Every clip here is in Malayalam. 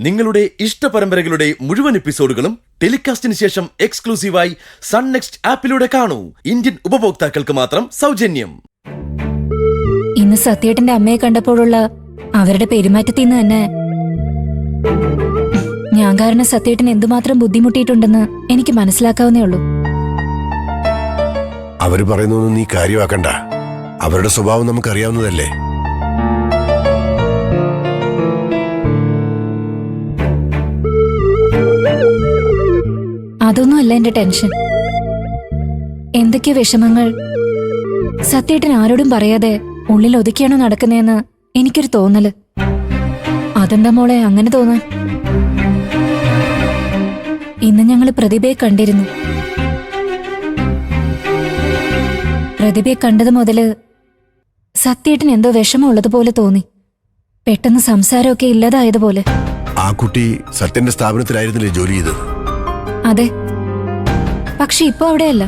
നിങ്ങളുടെ ഇഷ്ട പരമ്പരകളുടെ മുഴുവൻ എപ്പിസോഡുകളും ടെലികാസ്റ്റിന് ശേഷം എക്സ്ക്ലൂസീവായി സൺ നെക്സ്റ്റ് ആപ്പിലൂടെ കാണൂ. ഇന്ത്യൻ ഉപഭോക്താക്കൾക്ക് മാത്രം സൗജന്യം. ഇന്ന് സത്യേട്ടന്റെ അമ്മയെ കണ്ടപ്പോഴുള്ള അവരുടെ പെരുമാറ്റത്തിൽ നിന്ന് തന്നെ ഞാൻ കാരണം സത്യേട്ടൻ എന്തുമാത്രം ബുദ്ധിമുട്ടിയിട്ടുണ്ടെന്ന് എനിക്ക് മനസ്സിലാക്കാവുന്നേ ഉള്ളൂ. അവര് പറയുന്നൊന്നും നീ കാര്യമാക്കണ്ട. അവരുടെ സ്വഭാവം നമുക്കറിയാവുന്നതല്ലേ. അതൊന്നുമല്ല എന്റെ ടെൻഷൻ. എന്തൊക്കെയോ വിഷമങ്ങൾ സത്യേട്ടൻ ആരോടും പറയാതെ ഉള്ളിൽ ഒതുക്കിയാണോ നടക്കുന്നതെന്ന് എനിക്കൊരു തോന്നല്. അതെന്താ മോളെ അങ്ങനെ തോന്നാൻ? ഇന്ന് ഞങ്ങള് പ്രതിഭയെ കണ്ടിരുന്നു. പ്രതിഭയെ കണ്ടത് മുതല് സത്യേട്ടൻ എന്തോ വിഷമമുള്ളതുപോലെ തോന്നി. പെട്ടെന്ന് സംസാരമൊക്കെ ഇല്ലാതായതുപോലെ. ആ കുട്ടി സത്യന്റെ സ്ഥാപനത്തിലായിരുന്നില്ലേ ജോലി ചെയ്തത്? അതെ, പക്ഷെ ഇപ്പൊ അവിടെയല്ല.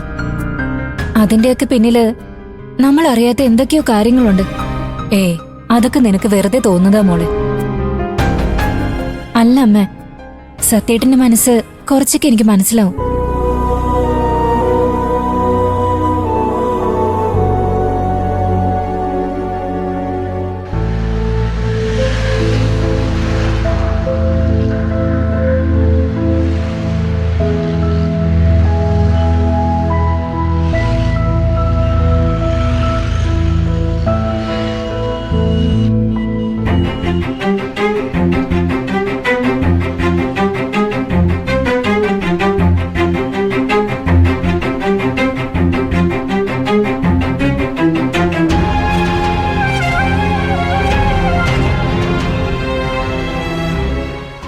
അതിന്റെയൊക്കെ പിന്നില് നമ്മൾ അറിയാത്ത എന്തൊക്കെയോ കാര്യങ്ങളുണ്ട്. അതൊക്കെ നിനക്ക് വെറുതെ തോന്നുന്നതാ മോളെ. അല്ല അമ്മ, സത്യേട്ടന്റെ മനസ്സ് കുറച്ചൊക്കെ എനിക്ക് മനസ്സിലാവും.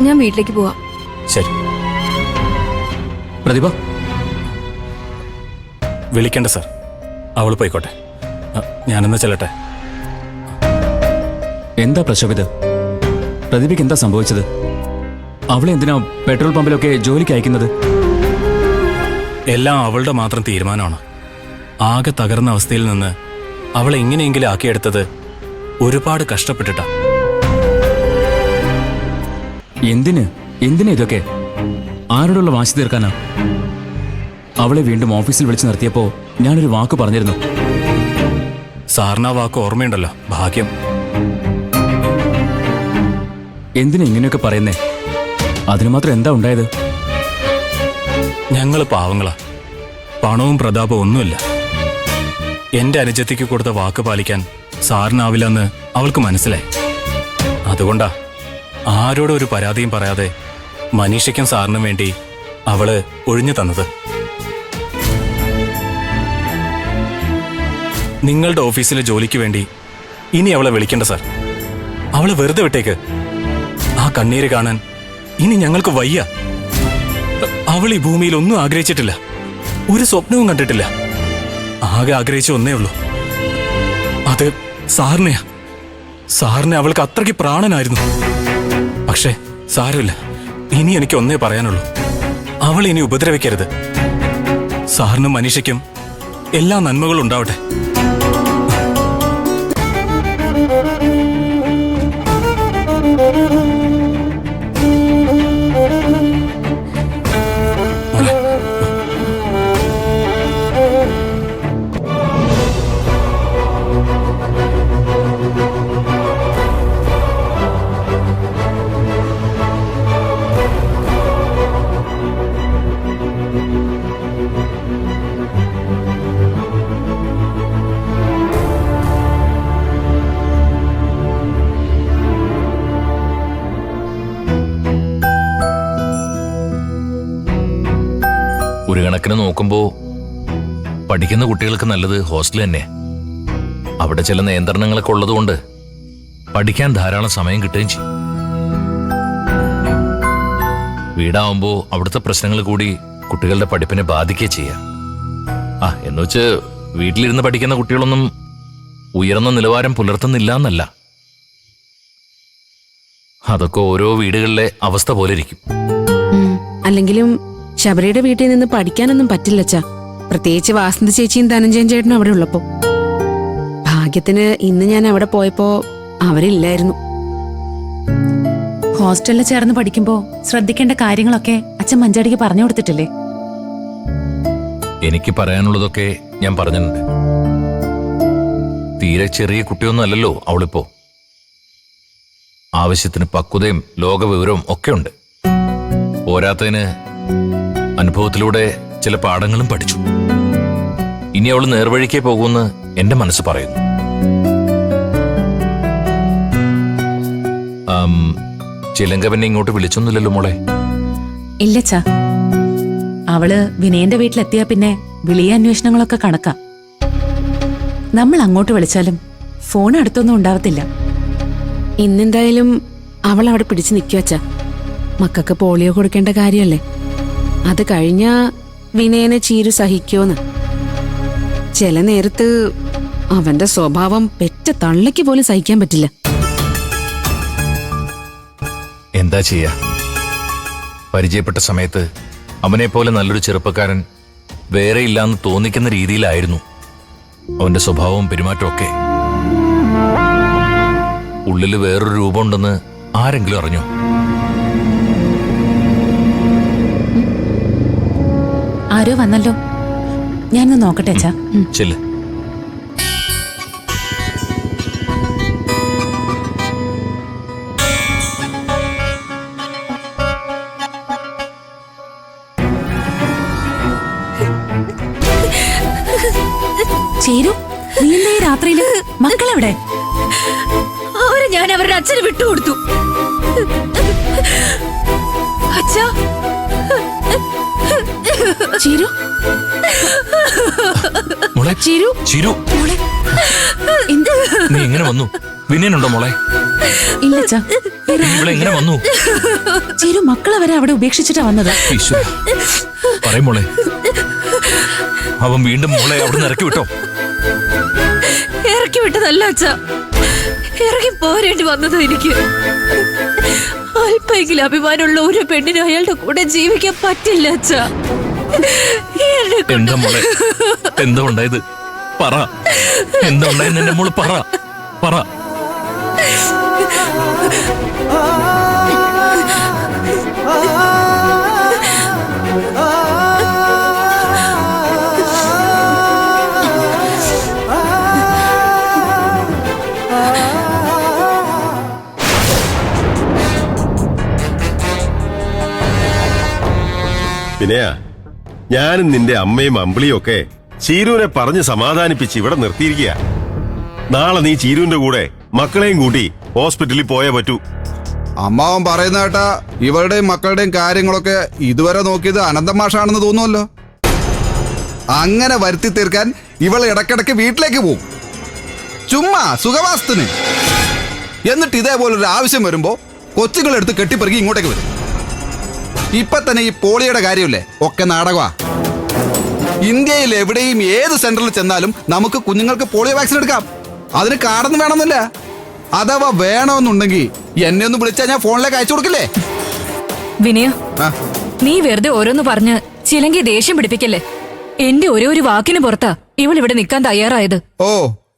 ഞാൻ വീട്ടിലേക്ക് പോവാം. ശരി. പ്രതിഭ വിളിക്കണ്ട സാർ, അവള് പോയിക്കോട്ടെ. ഞാനെന്നാ ചെല്ലട്ടെ. എന്താ പ്രശോഭിത്? പ്രതിഭയ്ക്ക് എന്താ സംഭവിച്ചത്? അവളെ എന്തിനാ പെട്രോൾ പമ്പിലൊക്കെ ജോലിക്ക് അയക്കുന്നത്? എല്ലാം അവളുടെ മാത്രം തീരുമാനമാണ്. ആകെ തകർന്ന അവസ്ഥയിൽ നിന്ന് അവളെ എങ്ങനെയെങ്കിലും ആക്കിയെടുത്തത് ഒരുപാട് കഷ്ടപ്പെട്ടിട്ടാ. എന്തിനാ ഇതൊക്കെ? ആരോടുള്ള വാശി തീർക്കാനാ? അവളെ വീണ്ടും ഓഫീസിൽ വിളിച്ചു നിർത്തിയപ്പോ ഞാനൊരു വാക്ക് പറഞ്ഞിരുന്നു. സാറിന് ആ വാക്ക് ഓർമ്മയുണ്ടല്ലോ, ഭാഗ്യം. എന്തിനാ ഇങ്ങനെയൊക്കെ പറയുന്നേ? അതിന് മാത്രം എന്താ ഉണ്ടായത്? ഞങ്ങള് പാവങ്ങളാ. പണവും പ്രതാപവും ഒന്നുമില്ല. എന്റെ അനുജത്തിക്ക് കൊടുത്ത വാക്ക് പാലിക്കാൻ സാറിനാവില്ലെന്ന് അവൾക്ക് മനസ്സിലായി. അതുകൊണ്ടാ ആരോടും ഒരു പരാതിയും പറയാതെ മനീഷയ്ക്കും സാറിനും വേണ്ടി അവള് ഒഴിഞ്ഞു തന്നത്. നിങ്ങളുടെ ഓഫീസിലെ ജോലിക്ക് വേണ്ടി ഇനി അവളെ വിളിക്കണ്ട സാർ. അവളെ വെറുതെ വിട്ടേക്ക്. ആ കണ്ണീര് കാണാൻ ഇനി ഞങ്ങൾക്ക് വയ്യ. അവൾ ഈ ഭൂമിയിൽ ഒന്നും ആഗ്രഹിച്ചിട്ടില്ല, ഒരു സ്വപ്നവും കണ്ടിട്ടില്ല. ആകെ ആഗ്രഹിച്ച ഒന്നേ ഉള്ളൂ, അത് സാറിനെയാ. സാറിനെ അവൾക്ക് അത്രയ്ക്ക് പ്രാണനായിരുന്നു. പക്ഷേ സാരമില്ല, ഇനി എനിക്ക് ഒന്നേ പറയാനുള്ളൂ, അവൾ ഇനി ഉപദ്രവിക്കരുത്. സാറിനും മനീഷയ്ക്കും എല്ലാ നന്മകളും ഉണ്ടാവട്ടെ. ഒരു കണക്കിന് നോക്കുമ്പോ പഠിക്കുന്ന കുട്ടികൾക്ക് നല്ലത് ഹോസ്റ്റൽ തന്നെ. അവിടെ ചില നിയന്ത്രണങ്ങളൊക്കെ ഉള്ളതുകൊണ്ട് പഠിക്കാൻ ധാരാളം സമയം കിട്ടുകയും ചെയ്യും. വീടാവുമ്പോ അവിടുത്തെ പ്രശ്നങ്ങൾ കൂടി കുട്ടികളുടെ പഠിപ്പിനെ ബാധിക്കുകയും ചെയ്യാം. എന്നുവെച്ച് വീട്ടിലിരുന്ന് പഠിക്കുന്ന കുട്ടികളൊന്നും ഉയർന്ന നിലവാരം പുലർത്തുന്നില്ല എന്നല്ല. അതൊക്കെ ഓരോ വീടുകളിലെ അവസ്ഥ പോലെ ഇരിക്കും. അല്ലെങ്കിലും ശബരിയുടെ വീട്ടിൽ നിന്ന് പഠിക്കാനൊന്നും പറ്റില്ലച്ചാ. പ്രത്യേകിച്ച് വാസന്തി ചേച്ചിയും ധനഞ്ജയൻ ചേട്ടനും അവിടെ ഉള്ളപ്പോ. ഭാഗ്യത്തിന് ഇന്ന് ഞാൻ അവിടെ പോയപ്പോ അവരില്ലായിരുന്നു. ഹോസ്റ്റലിൽ ചേർന്ന് പഠിക്കുമ്പോ ശ്രദ്ധിക്കേണ്ട കാര്യങ്ങളൊക്കെ അച്ഛൻ മഞ്ചാടിക്ക് പറഞ്ഞു കൊടുത്തിട്ടില്ലേ? എനിക്ക് പറയാനുള്ളതൊക്കെ ഞാൻ പറഞ്ഞിട്ടുണ്ട്. തീരെ ചെറിയ കുട്ടിയൊന്നും അല്ലല്ലോ അവളിപ്പോ. ആവശ്യത്തിന് പക്വതയും ലോകവിവരവും ഒക്കെ ഉണ്ട്. പോരാത്തതിന് അനുഭവത്തിലൂടെ ചില പാഠങ്ങളും പഠിച്ചു. ഇനി അവൾ നേർവഴിക്കേ പോകുമെന്ന് എന്റെ മനസ്സ് പറയുന്നു. ചിലങ്ക പിന്നെ ഇങ്ങോട്ട് വിളിച്ചൊന്നുമില്ലല്ലോ മോളെ? ഇല്ലച്ചാ, അവള് വിനയന്റെ വീട്ടിലെത്തിയാ പിന്നെ വിളിയ അന്വേഷണങ്ങളൊക്കെ കണക്കാ. നമ്മൾ അങ്ങോട്ട് വിളിച്ചാലും ഫോൺ അടുത്തൊന്നും ഉണ്ടാവത്തില്ല. ഇന്നെന്തായാലും അവൾ അവിടെ പിടിച്ചു നിൽക്കുവച്ചാ. മക്കൾക്ക് പോളിയോ കൊടുക്കേണ്ട കാര്യമല്ലേ. അത് കഴിഞ്ഞാ വിനയനെ ചീരു സഹിക്കോന്ന്. ചില നേരത്ത് അവന്റെ സ്വഭാവം പെറ്റ തള്ളയ്ക്ക് പോലും സഹിക്കാൻ പറ്റില്ല. എന്താ ചെയ്യാ, പരിചയപ്പെട്ട സമയത്ത് അവനെ പോലെ നല്ലൊരു ചെറുപ്പക്കാരൻ വേറെ ഇല്ലാന്ന് തോന്നിക്കുന്ന രീതിയിലായിരുന്നു അവന്റെ സ്വഭാവവും പെരുമാറ്റമൊക്കെ. ഉള്ളില് വേറൊരു രൂപമുണ്ടെന്ന് ആരെങ്കിലും അറിഞ്ഞോ? ആരോ വന്നല്ലോ, ഞാനൊന്ന് നോക്കട്ടെ അച്ഛാ. ചെല്ല്. ചേരു, നീ എന്താ ഈ രാത്രിയില്? മക്കളെവിടെ? അവരെ ഞാൻ അവരുടെ അച്ഛന് വിട്ടുകൊടുത്തു. അച്ഛാ, ചീരു, മോളെ, ചിരു, ചിരു, നീ എങ്ങനെ വന്നു? വിനയനുണ്ടോ മോളെ? ഇല്ലച്ചാ. ഇവിടെ എങ്ങനെ വന്നു? ചേരു, മക്കളെ വരെ അവിടെ ഉപേക്ഷിച്ചിട്ടാ വന്നത്. ഈശ്വരാ, പറയും മോളെ, അവൻ വീണ്ടും മോളെ അവിടെ ഇറക്കി വിട്ടോ? ഇറക്കി വിട്ടതല്ല അച്ഛാ, ഇറങ്ങി പോരേണ്ടി വന്നത് എനിക്ക്. അല്പമെങ്കിലും അഭിമാനമുള്ള ഒരു പെണ്ണിന് അയാളുടെ കൂടെ ജീവിക്കാൻ പറ്റില്ല അച്ഛാ. എന്താ മോളെ, എന്താ ഉണ്ടായത്? പറ, എന്താ ഉണ്ടായെന്ന് എന്റെ മോള് പറ, പറ. വിനയ, ഞാനും നിന്റെ അമ്മയും അമ്പിളിയും ഒക്കെ ചീരുവിനെ പറഞ്ഞ് സമാധാനിപ്പിച്ച് ഇവിടെ നിർത്തിയിരിക്കുക. നാളെ നീ ചീരുവിന്റെ കൂടെ മക്കളെയും കൂട്ടി ഹോസ്പിറ്റലിൽ പോയേ പറ്റൂ. അമ്മാവൻ പറയുന്ന കേട്ടാ ഇവരുടെയും മക്കളുടെയും കാര്യങ്ങളൊക്കെ ഇതുവരെ നോക്കിയത് അനന്തമാഷാണെന്ന് തോന്നുമല്ലോ. അങ്ങനെ വരുത്തി തീർക്കാൻ ഇവൾ ഇടക്കിടക്ക് വീട്ടിലേക്ക് പോകും, ചുമ്മാ സുഖവാസത്തിന്. എന്നിട്ട് ഇതേപോലൊരു ആവശ്യം വരുമ്പോ കൊച്ചുങ്ങളെടുത്ത് കെട്ടിപ്പെറുക്കി ഇങ്ങോട്ടേക്ക് വരും. ഇപ്പൊ തന്നെ ഈ പോളിയോയുടെ കാര്യമില്ലേ, ഒക്കെ നാടകമാ. ഇന്ത്യയിൽ എവിടെയും ഏത് സെന്ററിൽ ചെന്നാലും നമുക്ക് കുഞ്ഞുങ്ങൾക്ക് പോളിയോ വാക്സിൻ എടുക്കാം. അതിന് കാർഡൊന്നും വേണമെന്നില്ല. അഥവാ വേണമെന്നുണ്ടെങ്കിൽ എന്നെ ഒന്ന് വിളിച്ചാൽ ഞാൻ ഫോണിലേക്ക് അയച്ചു കൊടുക്കില്ലേ? വിനയ, നീ വെറുതെ ഓരോന്ന് പറഞ്ഞ് ചിലങ്കി ദേഷ്യം പിടിപ്പിക്കല്ലേ. എന്റെ ഒരു വാക്കിന് പുറത്താ ഇവൾ ഇവിടെ നിൽക്കാൻ തയ്യാറായത്. ഓ,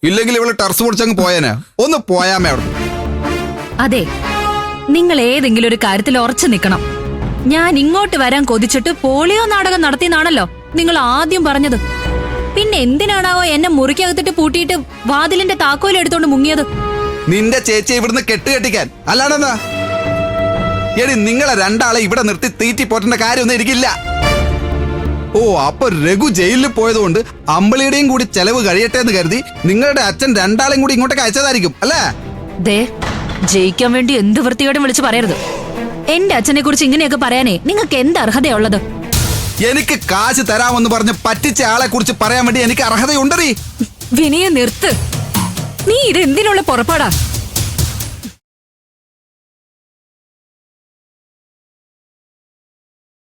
ഇല്ലെങ്കിൽ ഇവള് ടർസ് പൊടിച്ചങ്ങ് പോയേനെ. ഒന്ന് പോയാമേ അവിടെ. അതെ, നിങ്ങൾ ഏതെങ്കിലും ഒരു കാര്യത്തിൽ ഉറച്ചു നിൽക്കണം. ഞാൻ ഇങ്ങോട്ട് വരാൻ കൊതിച്ചിട്ട് പോളിയോ നാടകം നടത്തിയെന്നാണല്ലോ നിങ്ങൾ ആദ്യം പറഞ്ഞത്. പിന്നെ എന്തിനാണാവോ എന്നെ മുറിക്കകത്തിട്ട് പൂട്ടിയിട്ട് വാതിലിന്റെ താക്കോൽ എടുത്തോണ്ട് മുങ്ങിയത്? നിന്റെ ചേച്ചി ഇവിടുന്ന് കെട്ടുകെട്ടിക്കാൻ അല്ലാണെന്നാ? എടി, നിങ്ങളെ രണ്ടാളെ ഇവിടെ നിർത്തി തീറ്റി പോറ്റേണ്ട കാര്യമൊന്നും എനിക്കില്ല. ഓ, അപ്പൊ രഘു ജയിലിൽ പോയതുകൊണ്ട് അമ്പിളിയുടെയും കൂടി ചെലവ് കഴിയട്ടെ എന്ന് കരുതി നിങ്ങളുടെ അച്ഛൻ രണ്ടാളെയും കൂടി ഇങ്ങോട്ടേക്ക് അയച്ചതായിരിക്കും അല്ലേ? ദേ, ജയിക്കാൻ വേണ്ടി എന്ത് വൃത്തിയോടും വിളിച്ച് പറയരുത്. എന്റെ അച്ഛനെ കുറിച്ച് ഇങ്ങനെയൊക്കെ പറയാനേ നിങ്ങൾക്ക് എന്ത് അർഹതയുള്ളത്? എനിക്ക് കാശ് തരാമെന്ന് പറഞ്ഞ് പറ്റിച്ച ആളെ കുറിച്ച് പറയാൻ വേണ്ടി എനിക്ക് അർഹതയുണ്ടീ. വിനയ, നിർത്ത്. നീ ഇത് എന്തിനുള്ള പുറപ്പാടാ?